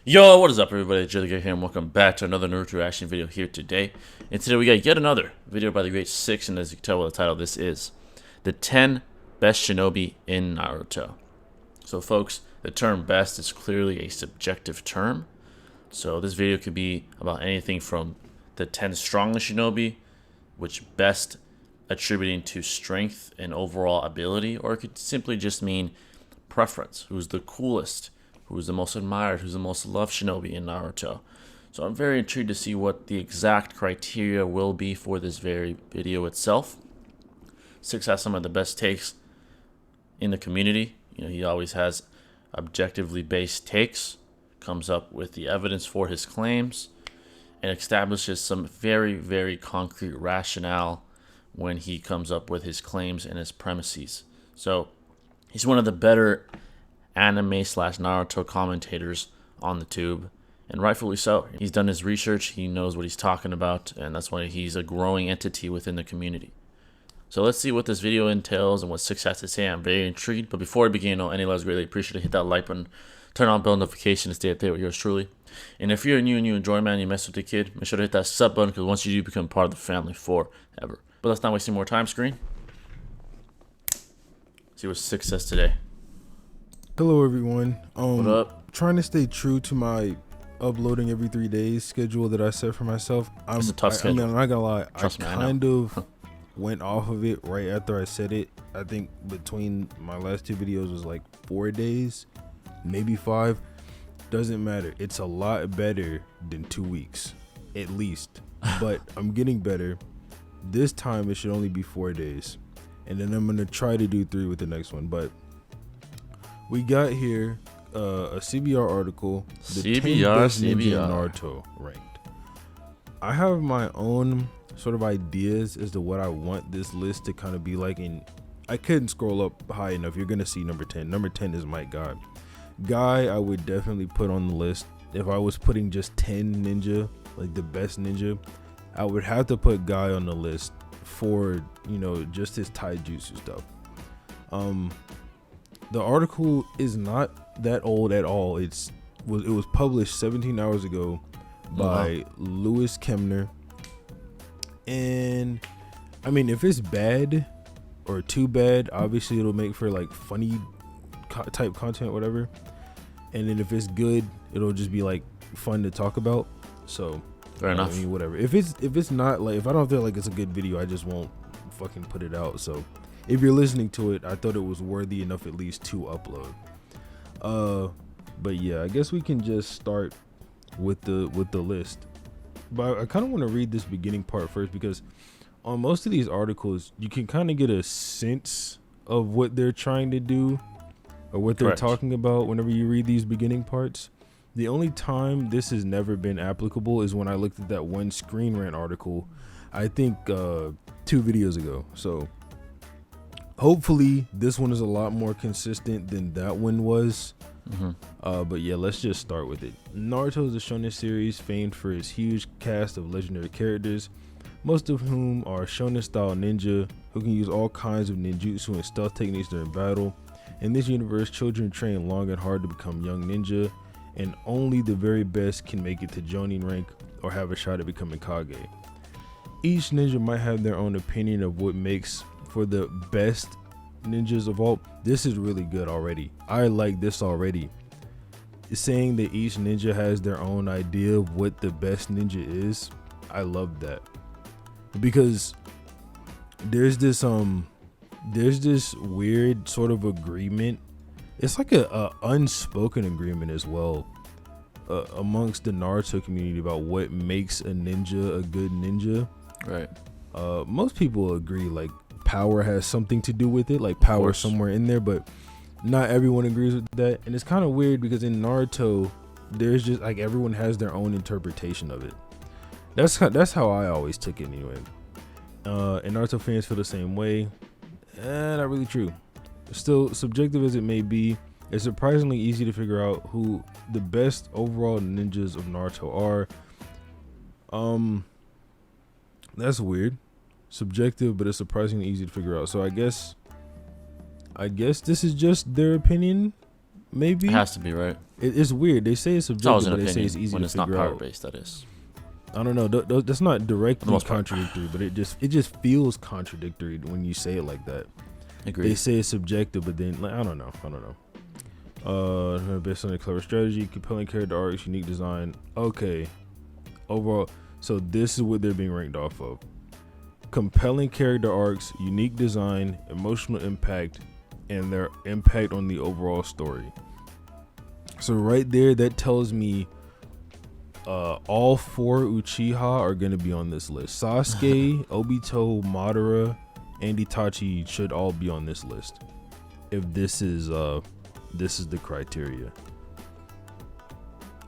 Yo, what is up everybody, Jelly here and welcome back to another Naruto reaction video here today. And today we got yet another video by the great Six, and as you can tell by the title, this is the 10 best Shinobi in Naruto. So folks, the term best is clearly a subjective term. So this video could be about anything from the 10 strongest Shinobi, which best attributing to strength and overall ability, or it could simply just mean preference, who's the coolest, who's the most admired, who's the most loved Shinobi in Naruto. So I'm very intrigued to see what the exact criteria will be for this very video itself. Six has some of the best takes in the community. You know, he always has objectively based takes, comes up with the evidence for his claims, and establishes some very, very concrete rationale when he comes up with his claims and his premises. So he's one of the better anime slash Naruto commentators on the tube, and rightfully so. He's done his research, he knows what he's talking about, and that's why he's a growing entity within the community. So let's see what this video entails and what Six has to say. I'm very intrigued, but before I begin, any less greatly appreciate it. Hit that like button, turn on bell notifications to stay up to date with yours truly. And if you're new and you enjoy, man, you mess with the kid, make sure to hit that sub button, because once you do, become part of the family forever. But let's not waste any more time, screen. See what Six says today. Hello everyone. What up? Trying to stay true to my uploading every 3 days schedule that I set for myself. It's a tough schedule. I mean, I'm not gonna lie. Trust me, I kind of went off of it right after I said it. I think between my last two videos was like 4 days, maybe 5. Doesn't matter. It's a lot better than 2 weeks, at least. But I'm getting better. This time it should only be 4 days, and then I'm gonna try to do 3 with the next one. But we got here a CBR article, the 10 best ninja in Naruto ranked. I have my own sort of ideas as to what I want this list to kind of be like, and I couldn't scroll up high enough. You're gonna see number 10. Number 10 is my god. Guy, I would definitely put on the list. If I was putting just 10 ninja, like the best ninja, I would have to put Guy on the list for, you know, just his taijutsu stuff. The article is not that old at all. It was published 17 hours ago by Lewis Kemner. And I mean, if it's bad or too bad, obviously it'll make for like funny type content, whatever. And then if it's good, it'll just be like fun to talk about. So fair enough. I mean, whatever. If it's not, like, if I don't feel like it's a good video, I just won't fucking put it out. So if you're listening to it, I thought it was worthy enough at least to upload. But yeah, I guess we can just start with the list. But I kind of want to read this beginning part first, because on most of these articles, you can kind of get a sense of what they're trying to do or what they're talking about whenever you read these beginning parts. The only time this has never been applicable is when I looked at that one Screen Rant article, I think 2 videos ago. So hopefully this one is a lot more consistent than that one was. But yeah, let's just start with it. Naruto is a shonen series famed for its huge cast of legendary characters, most of whom are shonen style ninja who can use all kinds of ninjutsu and stealth techniques during battle. In this universe, children train long and hard to become young ninja, and only the very best can make it to Jonin rank or have a shot at becoming Kage. Each ninja might have their own opinion of what makes for the best ninjas of all. This is really good already. I like this already. Saying that each ninja has their own idea of what the best ninja is, I love that, because there's this weird sort of agreement. It's like a unspoken agreement as well amongst the Naruto community about what makes a ninja a good ninja. Right. Most people agree like power has something to do with it, like power somewhere in there, but not everyone agrees with that. And it's kind of weird because in Naruto, there's just like everyone has their own interpretation of it. That's how I always took it anyway. And Naruto fans feel the same way. Not really true. Still, subjective as it may be, it's surprisingly easy to figure out who the best overall ninjas of Naruto are. That's weird. Subjective, but it's surprisingly easy to figure out. So I guess this is just their opinion maybe. It has to be, right? It's weird. They say it's It's always subjective, an but they say opinion it's easy when to it's not figure power out. based. That is. I don't know. That's not directly most part. contradictory, but it just feels contradictory when you say it like that. Agreed. They say it's subjective, but then like, I don't know. Based on a clever strategy, compelling character arcs, unique design. Okay, overall, so this is what they're being ranked off of: compelling character arcs, unique design, emotional impact, and their impact on the overall story. So right there, that tells me all 4 Uchiha are going to be on this list. Sasuke, Obito, Madara, and Itachi should all be on this list. If this is the criteria.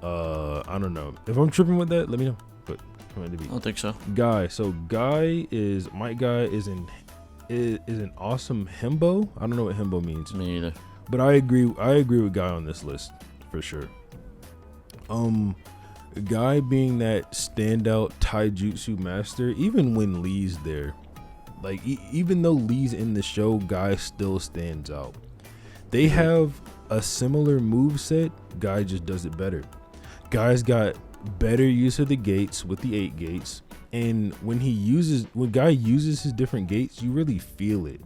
I don't know. If I'm tripping with that, let me know. But I don't think so. Guy. So Guy is an awesome himbo. I don't know what himbo means. Me either. But I agree with Guy on this list for sure. Guy being that standout taijutsu master, even when Lee's there, like even though Lee's in the show, Guy still stands out. They have a similar move set. Guy just does it better. Guy's got better use of the gates with the 8 gates, and when Guy uses his different gates, you really feel it.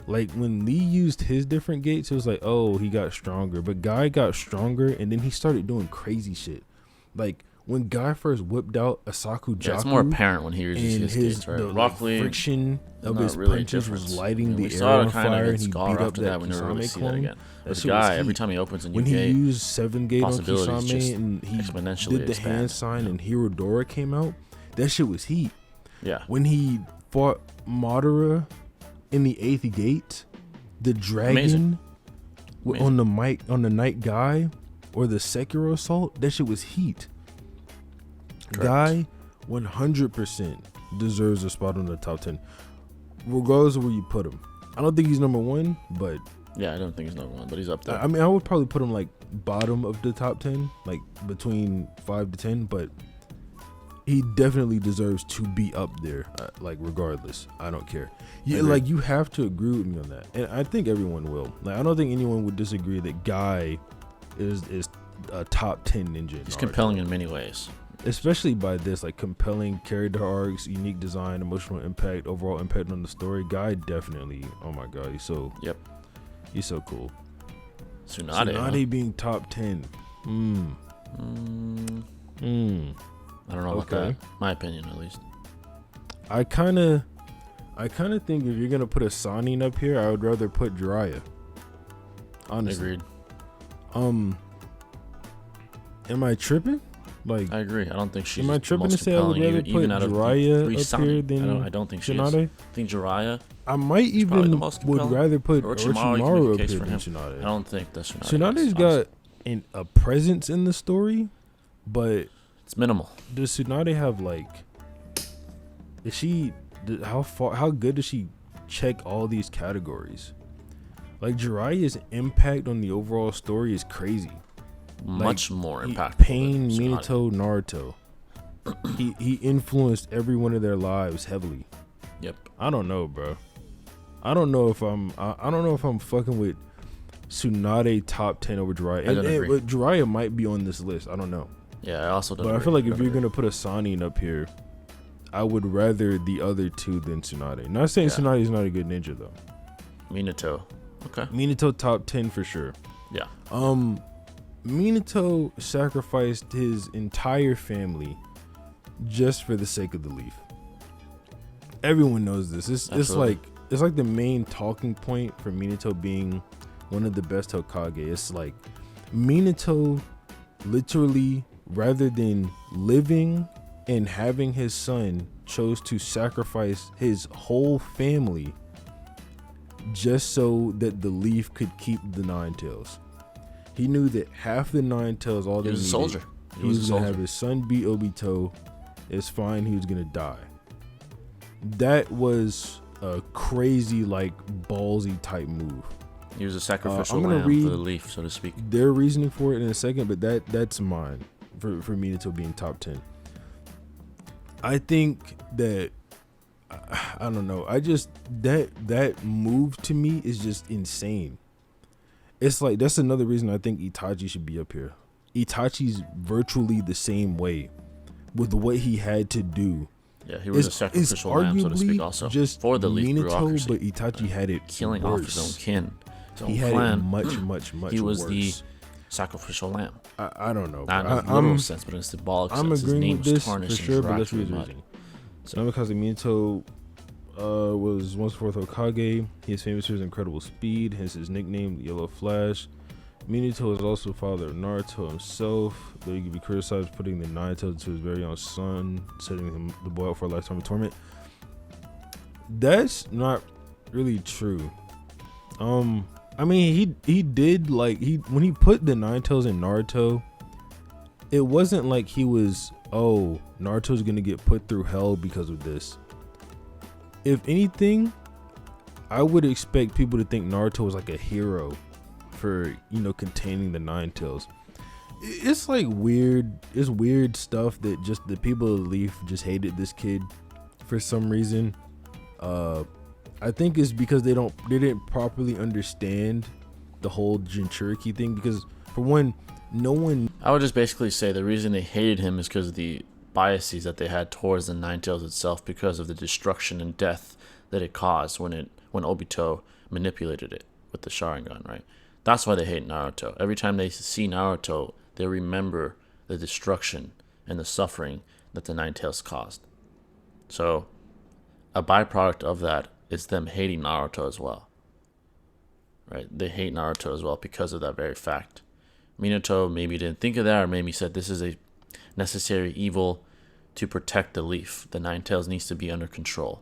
Like when Lee used his different gates, it was like, oh, he got stronger. But Guy got stronger, and then he started doing crazy shit. Like when Guy first whipped out Asaku Jaku, it's more apparent when he uses his gates, right? Rock Lee, friction of his really punches was lighting the air saw on it kind fire, of and he beat up that when never really see that clone. again. But Guy, every time he opens a new when gate, he used 7 gate on Kisame and he exponentially did the hand sign and Hirodora came out, that shit was heat. Yeah. When he fought Madara in the 8th gate, the dragon on the night guy, or the Sekiro assault, that shit was heat. Correct. Guy 100% deserves a spot on the top 10, regardless of where you put him. I don't think he's number 1, but yeah, I don't think he's number 1, but he's up there. I mean, I would probably put him like bottom of the top 10, like between 5 to 10, but he definitely deserves to be up there. Like regardless, I don't care. Yeah, like you have to agree with me on that, and I think everyone will. Like I don't think anyone would disagree that Guy is a top 10 ninja. He's compelling in many ways, especially by this, like compelling character arcs, unique design, emotional impact, overall impact on the story. Guy definitely. Oh my god, he's so cool. Tsunade being top 10. I don't know about that. My opinion, at least. I kind of think if you're gonna put a Sanin up here, I would rather put Jiraiya. Honestly. Agreed. Am I tripping? Like I agree. I don't think she's. Am I tripping to say I would rather put Jiraiya up here than I don't think she Tsunade? is. I think Jiraiya. I might even would rather put Orochimaru up here than Tsunade. I don't think that's Tsunade's got a presence in the story, but it's minimal. Does Tsunade have like? How good does she check all these categories? Like Jiraiya's impact on the overall story is crazy. Much more impactful. Pain, Minato, Naruto. he influenced every one of their lives heavily. Yep. I don't know, bro. I don't know if I'm fucking with Tsunade top 10 over Jiraiya. And Jiraiya might be on this list. I don't know. Yeah, I also don't. But I feel like if you're gonna put a Sanin up here, I would rather the other two than Tsunade. Not saying Tsunade is not a good ninja though. Minato. Okay. Minato top 10 for sure. Yeah. Minato sacrificed his entire family just for the sake of the leaf. Everyone knows this. It's like the main talking point for Minato being one of the best Hokage. It's like Minato literally, rather than living and having his son, chose to sacrifice his whole family just so that the leaf could keep the Nine Tails. He knew that half the Nine Tails, all they needed, he was a soldier. He was gonna have his son beat Obito. It's fine. He was gonna die. That was a crazy, like ballsy type move. He was a sacrificial lamb for the leaf, so to speak. Their reasoning for it in a second, but that's mine for Minato being top 10. I think that I don't know. I just that move to me is just insane. it's like that's another reason I think Itachi should be up here. Itachi's virtually the same way with what he had to do. Yeah, he was a sacrificial lamb, so to speak, also just for the leaf bureaucracy. But Itachi had it killing worse. off his own kin, his own he had clan. It much He was worse. the sacrificial lamb. I don't know. Not in a literal sense, but in a symbolic sense. I'm his agreeing name with this was for tarnished sure, and but dragged let's through read the the mud. reasoning. So because Minato was once fourth Hokage, he is famous for his incredible speed, hence his nickname, the Yellow Flash. Minato is also father of Naruto himself, though he could be criticized for putting the nine tails to his very own son, setting him the boy up for a lifetime of torment. That's not really true. I mean, he did like when he put the nine tails in Naruto, it wasn't like he was, oh, Naruto's gonna get put through hell because of this. If anything, I would expect people to think Naruto was like a hero for, you know, containing the nine tails. It's like weird. It's weird stuff that just the people of the Leaf just hated this kid for some reason. I think it's because they didn't properly understand the whole Jinchuriki thing, because for one, no one. I would just basically say the reason they hated him is because of the biases that they had towards the Nine Tails itself, because of the destruction and death that it caused when Obito manipulated it with the Sharingan, right? That's why they hate Naruto. Every time they see Naruto, they remember the destruction and the suffering that the Nine Tails caused. So a byproduct of that is them hating Naruto as well, right? They hate Naruto as well because of that very fact. Minato maybe didn't think of that, or maybe said this is a necessary evil to protect the Leaf. The Nine Tails needs to be under control.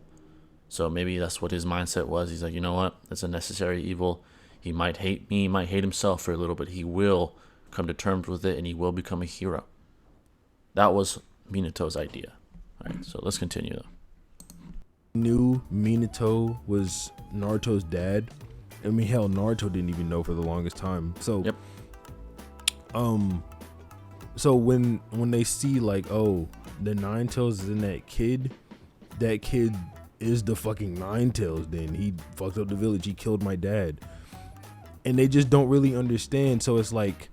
So maybe that's what his mindset was. He's like, you know what? It's a necessary evil. He might hate me, he might hate himself for a little bit. He will come to terms with it, and he will become a hero. That was Minato's idea. All right, so let's continue though. Knew Minato was Naruto's dad. I mean, hell, Naruto didn't even know for the longest time. So, yep. So when they see like, oh, the Nine Tails is in that kid is the fucking Nine Tails. Then he fucked up the village. He killed my dad, and they just don't really understand. So it's like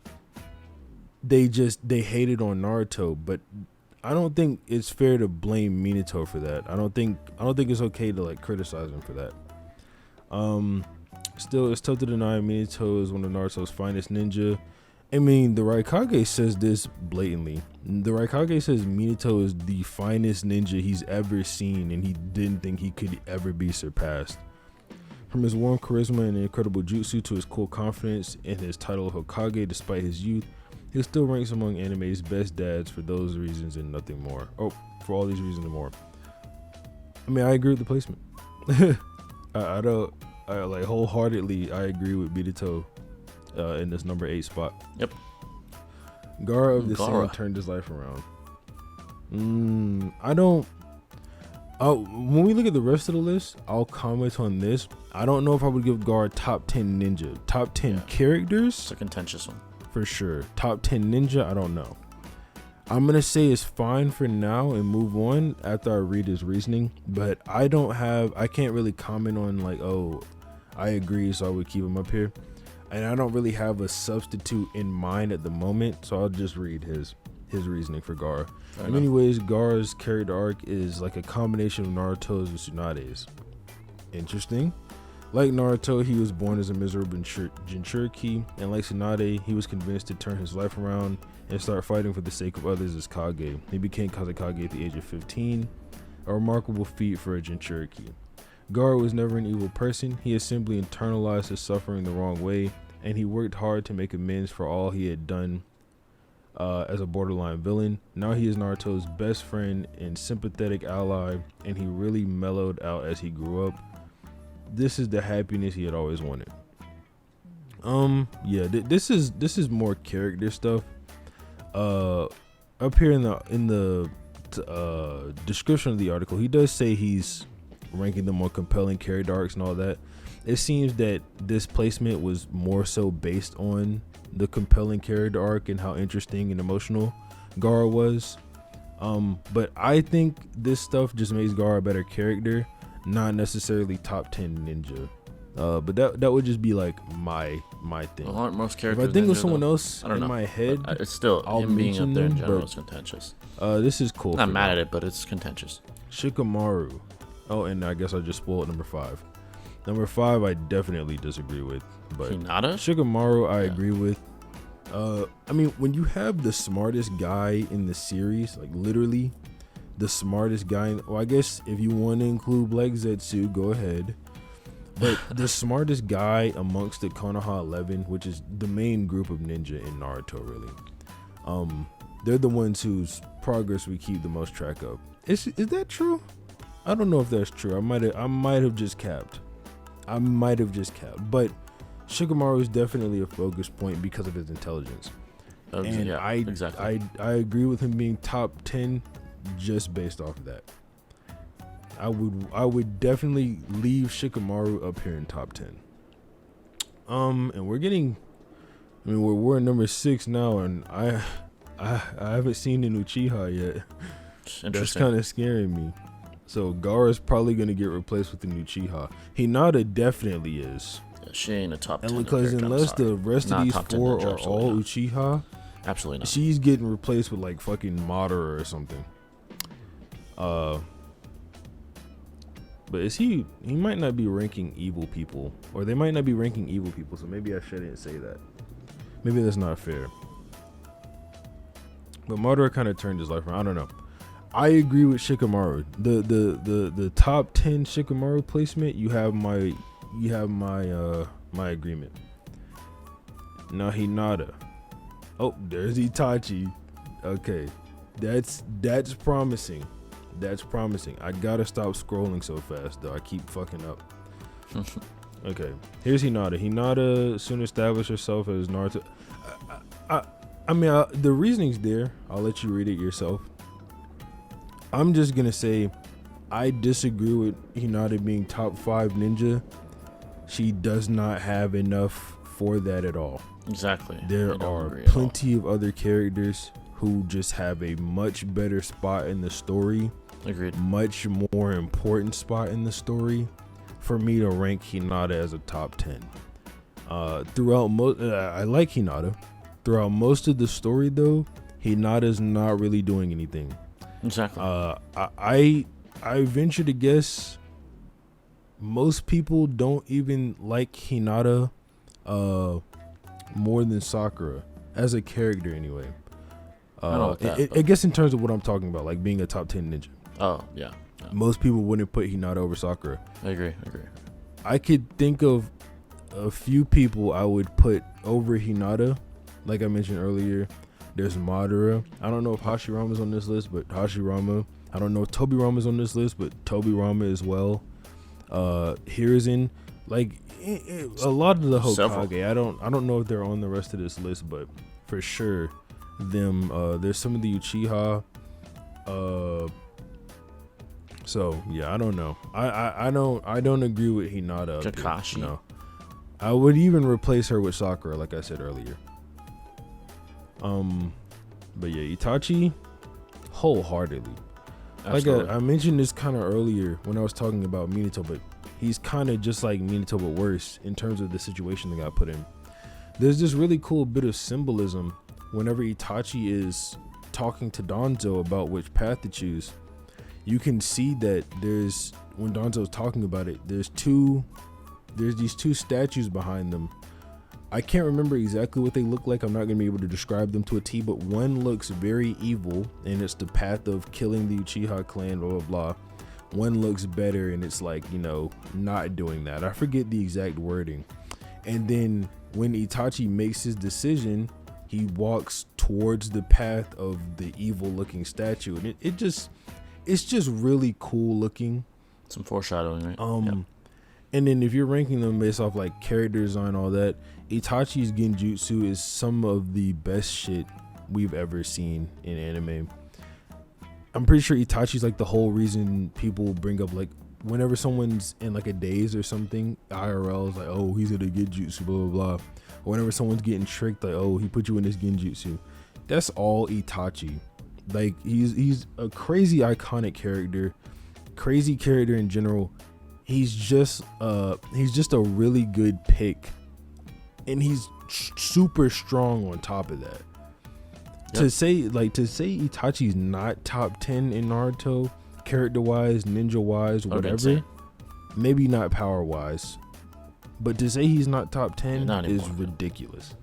they hated on Naruto, but I don't think it's fair to blame Minato for that. I don't think it's okay to like criticize him for that. Still, it's tough to deny Minato is one of Naruto's finest ninja. I mean, the Raikage says this blatantly. The Raikage says Minato is the finest ninja he's ever seen, and he didn't think he could ever be surpassed. From his warm charisma and incredible jutsu to his cool confidence in his title of Hokage despite his youth, he still ranks among anime's best dads for those reasons and nothing more. Oh, for all these reasons and more. I mean, I agree with the placement. I like wholeheartedly, I agree with Minato in this number 8 spot. Yep. Gaara of the Sand turned his life around. I don't. When we look at the rest of the list, I'll comment on this. I don't know if I would give Gaara top 10 ninja. Top 10 characters? It's a contentious one. For sure. Top 10 ninja? I don't know. I'm going to say it's fine for now and move on after I read his reasoning. But I can't really comment on like, oh, I agree, so I would keep him up here. And I don't really have a substitute in mind at the moment, so I'll just read his reasoning for Gaara. In many ways, Gaara's character arc is like a combination of Naruto's and Tsunade's. Interesting. Like Naruto, he was born as a miserable Jinchuriki, and like Tsunade, he was convinced to turn his life around and start fighting for the sake of others as Kage. He became Kazekage at the age of 15, a remarkable feat for a Jinchuriki. Gaara was never an evil person. He had simply internalized his suffering the wrong way, and he worked hard to make amends for all he had done as a borderline villain. Now he is Naruto's best friend and sympathetic ally, and he really mellowed out as he grew up. This is the happiness he had always wanted. Yeah, this is more character stuff. Up here in the description of the article, he does say he's ranking them on compelling character arcs and all that. It seems that this placement was more so based on the compelling character arc and how interesting and emotional Gaara was. But I think this stuff just makes Gaara a better character, not necessarily top 10 ninja. But that would just be like my thing. Well, aren't most If characters I think of ninja, someone though? else I don't in know. my head, It's still I'll him being up mention there in them, general but- is contentious. this is cool. I'm not for mad now. at it, but it's contentious. Shikamaru. Oh, and I guess I just spoiled number 5. Number 5, I definitely disagree with. But Hinata? Shikamaru, I Yeah. agree with. I mean, when you have the smartest guy in the series, like literally the smartest guy. Well, I guess if you want to include Black Zetsu, go ahead. But the smartest guy amongst the Konoha 11, which is the main group of ninja in Naruto, really. They're the ones whose progress we keep the most track of. Is that true? I don't know if that's true. I might have just capped. But Shikamaru is definitely a focus point because of his intelligence. And yeah, I exactly. I agree with him being top 10 just based off of that. I would definitely leave Shikamaru up here in top 10. And we're getting, I mean, we're in number 6 now, and I haven't seen an Uchiha yet. That's Interesting. kind of scaring me. So Gaara's probably gonna get replaced with an Uchiha. Hinata definitely is. Yeah, she ain't a top 10. And because character, I'm unless sorry. the rest Not of these top 10 four ninja, are absolutely all not. Uchiha, Absolutely not. she's getting replaced with like fucking Madara or something. But is he might not be ranking evil people, or they might not be ranking evil people, so maybe I shouldn't say that. Maybe that's not fair. But Madara kind of turned his life around. I don't know. I agree with Shikamaru. The top 10 Shikamaru placement, you have my my agreement. Now Hinata. Oh, there's Itachi. Okay. That's promising. That's promising. I gotta stop scrolling so fast though. I keep fucking up. Okay. Here's Hinata. Hinata soon established herself as Naruto. I mean, the reasoning's there. I'll let you read it yourself. I'm just gonna say I disagree with Hinata being top 5 ninja. She does not have enough for that at all. Exactly. There I don't are agree at all. plenty of other characters who just have a much better spot in the story, Agreed. much more important spot in the story for me to rank Hinata as a top 10. Throughout I like Hinata. Throughout most of the story though, Hinata's not really doing anything. Exactly. I venture to guess most people don't even like Hinata more than Sakura as a character anyway. I don't know that, I guess in terms of what I'm talking about, like being a top 10 ninja. Oh, yeah. Most people wouldn't put Hinata over Sakura. I agree. I could think of a few people I would put over Hinata. Like I mentioned earlier, there's Madara. I don't know if Hashirama's on this list, but Hashirama. I don't know if Tobirama's on this list, but Tobirama as well. Hiruzen. Like a lot of the Hokage. Several. I don't know if they're on the rest of this list, but for sure them. There's some of the Uchiha. So yeah, I don't know. I don't agree with Hinata. up here. Kakashi. No, I would even replace her with Sakura, like I said earlier. But yeah, Itachi, wholeheartedly. Absolutely. Like I mentioned this kind of earlier when I was talking about Minato, but he's kind of just like Minato, but worse in terms of the situation they got put in. There's this really cool bit of symbolism whenever Itachi is talking to Danzo about which path to choose. You can see that when Danzo's talking about it, there's these two statues behind them. I can't remember exactly what they look like. I'm not gonna be able to describe them to a T, but one looks very evil and it's the path of killing the Uchiha clan, blah blah blah. One looks better and it's like, not doing that. I forget the exact wording. And then when Itachi makes his decision, he walks towards the path of the evil looking statue, and it's just really cool looking. Some foreshadowing, right? Yeah. And then if you're ranking them based off like character design, all that, Itachi's genjutsu is some of the best shit we've ever seen in anime. I'm pretty sure Itachi's like the whole reason people bring up, like, whenever someone's in like a daze or something, IRL is like, oh, he's in a genjutsu, blah blah blah. Or whenever someone's getting tricked, like, oh, he put you in this genjutsu. That's all Itachi. Like, he's a crazy iconic character, crazy character in general. he's just a really good pick, and he's super strong on top of that. Yep. To say Itachi's not top 10 in Naruto, character wise, ninja wise, whatever, maybe not power wise, but to say he's not top 10 is ridiculous.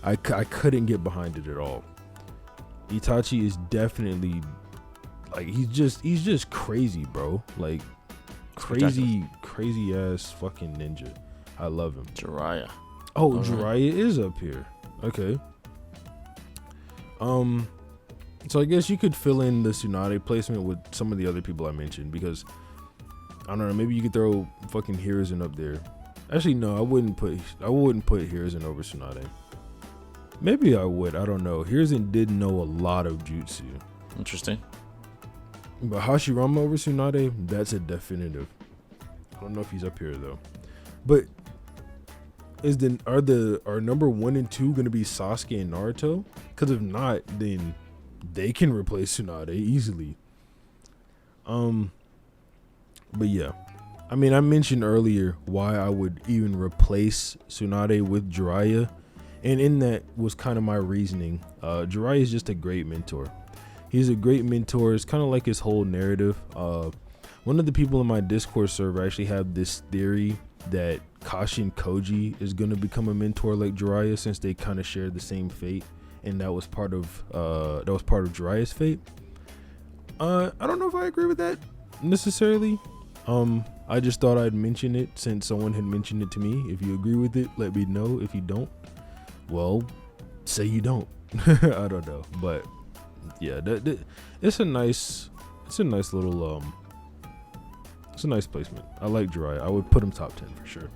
I couldn't get behind it at all. Itachi is definitely like he's just crazy, bro. Like crazy ass fucking ninja. I love him. Jiraiya. Oh, Jiraiya is up here. Okay. So I guess you could fill in the Tsunade placement with some of the other people I mentioned, because I don't know, maybe you could throw fucking Hiruzen up there. Actually, no, I wouldn't put Hiruzen over Tsunade. Maybe I would. I don't know. Hiruzen did know a lot of jutsu. Interesting. But Hashirama over Tsunade, that's a definitive. I don't know if he's up here though. But are number 1 and 2 gonna be Sasuke and Naruto? Because if not, then they can replace Tsunade easily. But yeah, I mean, I mentioned earlier why I would even replace Tsunade with Jiraiya, and in that was kind of my reasoning. Jiraiya is just a great mentor. He's a great mentor. It's kind of like his whole narrative. One of the people in my Discord server actually have this theory that Kashin Koji is going to become a mentor like Jiraiya, since they kind of share the same fate, and that was part of Jiraiya's fate. I don't know if I agree with that necessarily. I just thought I'd mention it since someone had mentioned it to me. If you agree with it, let me know. If you don't, well, say you don't. I don't know, but yeah, it's a nice little it's a nice placement. I like Jiraiya. I would put him top 10 for sure.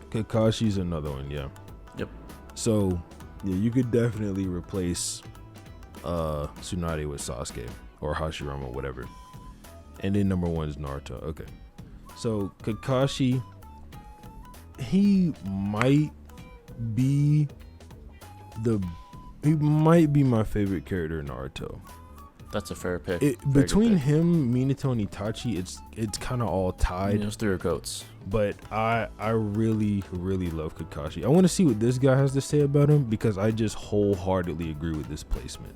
Kakashi's another one, yeah. Yep. So yeah, you could definitely replace Tsunade with Sasuke or Hashirama, whatever. And then number 1 is Naruto. Okay. So Kakashi, he might be my favorite character in Naruto. That's a fair pick. Between him, Minato, and Itachi, it's kind of all tied. Those 3 are goats. But I really, really love Kakashi. I want to see what this guy has to say about him, because I just wholeheartedly agree with this placement.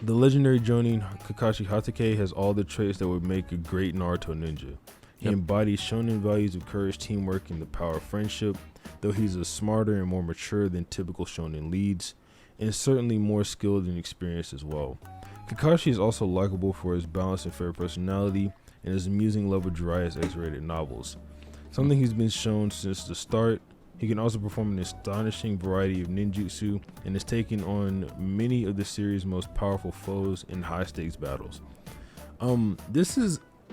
The legendary Jonin Kakashi Hatake has all the traits that would make a great Naruto ninja. He embodies shonen values of courage, teamwork, and the power of friendship, though he's a smarter and more mature than typical shonen leads, and certainly more skilled and experienced as well. Kakashi is also likable for his balanced and fair personality and his amusing love of Jiraiya's X-rated novels, something he's been shown since the start. He can also perform an astonishing variety of ninjutsu and has taken on many of the series' most powerful foes in high-stakes battles.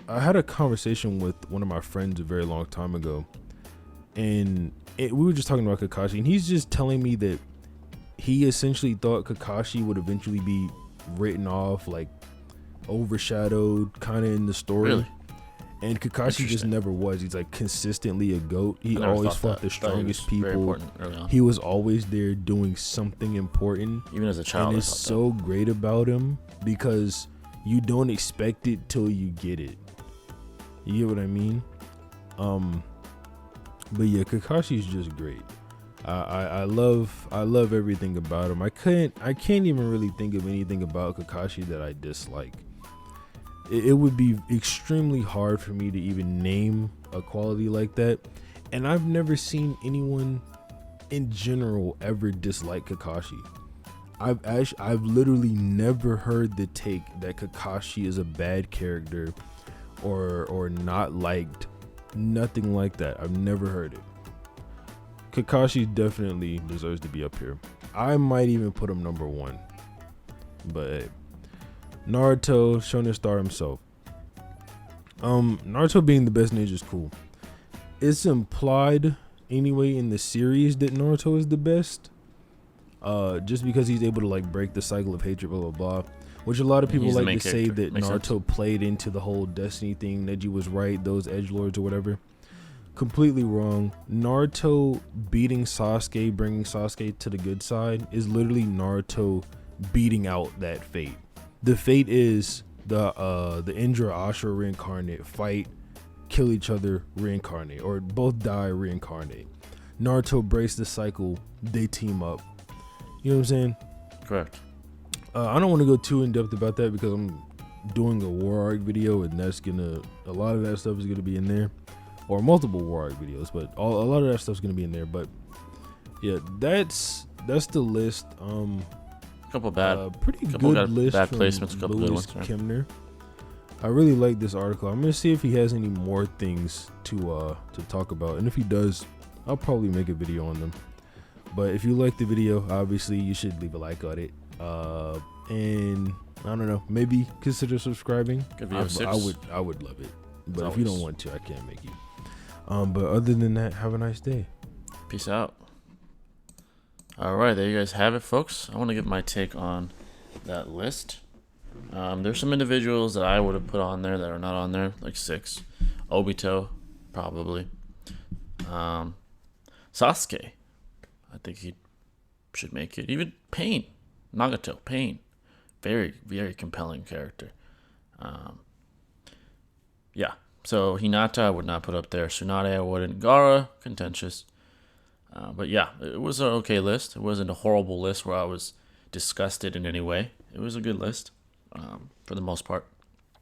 I had a conversation with one of my friends a very long time ago, and we were just talking about Kakashi, and he's just telling me that he essentially thought Kakashi would eventually be written off, like overshadowed kind of in the story. Really? And Kakashi just never was. He's like consistently a goat. He always fought the strongest people. He was always there doing something important. Even as a child. And it's so great about him because you don't expect it till you get it. You get what I mean? But yeah, Kakashi's just great. I love everything about him. I can't even really think of anything about Kakashi that I dislike. It would be extremely hard for me to even name a quality like that, and I've never seen anyone in general ever dislike Kakashi. I've literally never heard the take that Kakashi is a bad character or not liked. Nothing like that. I've never heard it. Kakashi definitely deserves to be up here. I might even put him number 1. But hey, Naruto, Shonen Star himself. Naruto being the best ninja is cool. It's implied anyway in the series that Naruto is the best. Just because he's able to like break the cycle of hatred, blah blah blah. Which a lot of people like to say that Naruto played into the whole destiny thing. Neji was right, those edgelords or whatever. Completely wrong. Naruto beating Sasuke, bringing Sasuke to the good side, is literally Naruto beating out that fate. The fate is the Indra Ashura reincarnate fight, kill each other, reincarnate, or both die, reincarnate. Naruto breaks the cycle, they team up. You know what I'm saying? Correct. I don't want to go too in depth about that because I'm doing a war arc video, and a lot of that stuff is gonna be in there, or multiple war arc videos, but a lot of that stuff's gonna be in there. But yeah, that's the list. Couple bad, pretty good list. Bad from placements, a couple Louis good ones. Right? Kimner. I really like this article. I'm gonna see if he has any more things to talk about, and if he does, I'll probably make a video on them. But if you like the video, obviously you should leave a like on it. And I don't know, maybe consider subscribing. I would love it. But if you don't want to, I can't make you. But other than that, have a nice day. Peace out. All right, there you guys have it, folks. I want to give my take on that list. There's some individuals that I would have put on there that are not on there, like 6. Obito, probably. Sasuke, I think he should make it. Even Pain, Nagato, Pain, very, very compelling character. Yeah, so Hinata I would not put up there. Tsunade I wouldn't. Gaara, contentious. But yeah, it was an okay list. It wasn't a horrible list where I was disgusted in any way. It was a good list, for the most part.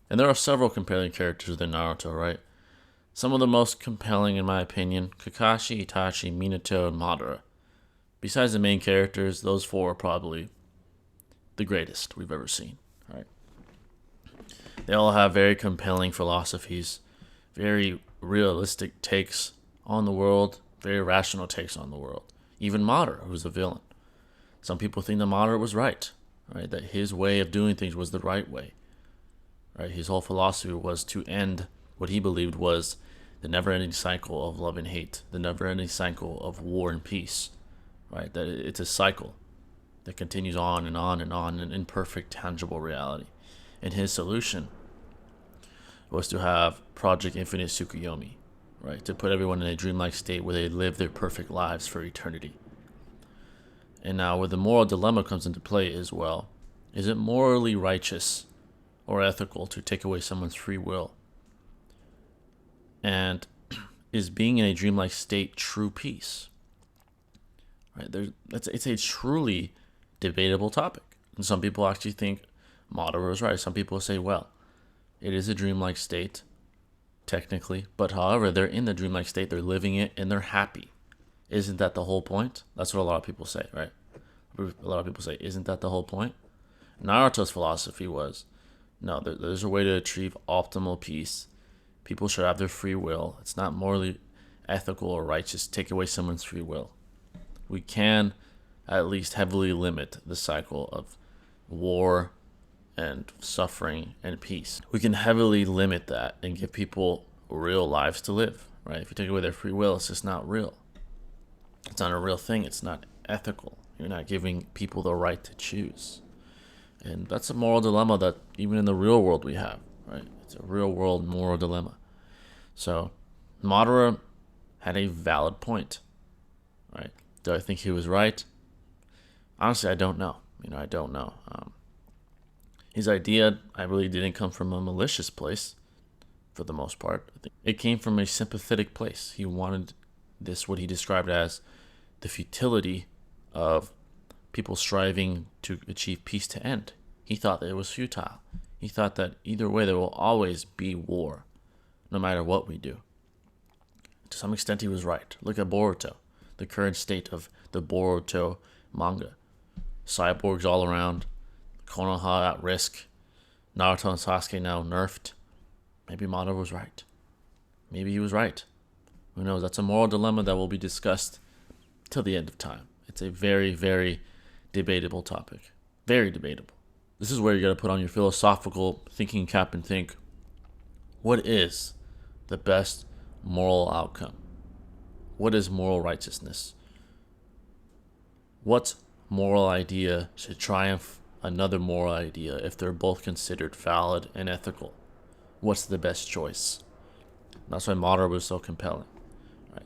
And there are several compelling characters within Naruto, right? Some of the most compelling, in my opinion, Kakashi, Itachi, Minato, and Madara. Besides the main characters, those 4 are probably the greatest we've ever seen, right? They all have very compelling philosophies, very realistic takes on the world, very rational takes on the world. Even Madara, who's a villain. Some people think that Madara was right? That his way of doing things was the right way. Right? His whole philosophy was to end what he believed was the never-ending cycle of love and hate, the never-ending cycle of war and peace. Right? That it's a cycle that continues on and on and on in imperfect, tangible reality. And his solution was to have Project Infinite Tsukuyomi, right? To put everyone in a dreamlike state where they live their perfect lives for eternity. And now where the moral dilemma comes into play as well, is it morally righteous or ethical to take away someone's free will? And is being in a dreamlike state true peace? Right? It's a truly debatable topic. And some people actually think Madara was right. Some people say, well, it is a dreamlike state, technically. But however, they're in the dreamlike state, they're living it, and they're happy. Isn't that the whole point? That's what a lot of people say, right? A lot of people say, isn't that the whole point? Naruto's philosophy was, no, there's a way to achieve optimal peace. People should have their free will. It's not morally ethical or righteous to take away someone's free will. We can at least heavily limit the cycle of war and suffering and peace. We can heavily limit that and give people real lives to live, right? If you take away their free will, it's just not real. It's not a real thing. It's not ethical. You're not giving people the right to choose. And that's a moral dilemma that even in the real world we have, right? It's a real world moral dilemma. So Madara had a valid point, right? Do I think he was right? Honestly, I don't know. I don't know. His idea, I really didn't come from a malicious place, for the most part. I think it came from a sympathetic place. He wanted this, what he described as the futility of people striving to achieve peace to end. He thought that it was futile. He thought that either way there will always be war, no matter what we do. To some extent, he was right. Look at Boruto, the current state of the Boruto manga. Cyborgs all around, Konoha at risk, Naruto and Sasuke now nerfed. Maybe Madara was right. Maybe he was right. Who knows? That's a moral dilemma that will be discussed till the end of time. It's a very, very debatable topic. Very debatable. This is where you got to put on your philosophical thinking cap and think, what is the best moral outcome? What is moral righteousness? What moral idea should triumph another moral idea if they're both considered valid and ethical? What's the best choice? That's why Madara was so compelling. Right?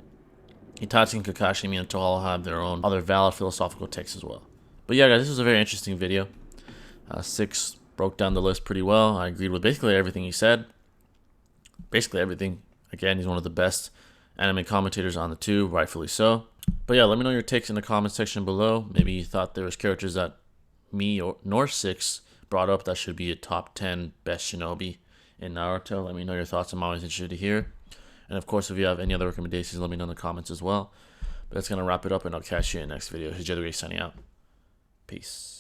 Itachi and Kakashi and Minato all have their own other valid philosophical takes as well. But yeah, guys, this was a very interesting video. 6 broke down the list pretty well. I agreed with basically everything he said. Basically everything. Again, he's one of the best anime commentators on the tube, rightfully so. But yeah, let me know your takes in the comment section below. Maybe you thought there was characters that me or Nor6 brought up that should be a top 10 best Shinobi in Naruto. Let me know your thoughts. I'm always interested to hear. And of course, if you have any other recommendations, let me know in the comments as well. But that's going to wrap it up, and I'll catch you in the next video. This is Jay signing out. Peace.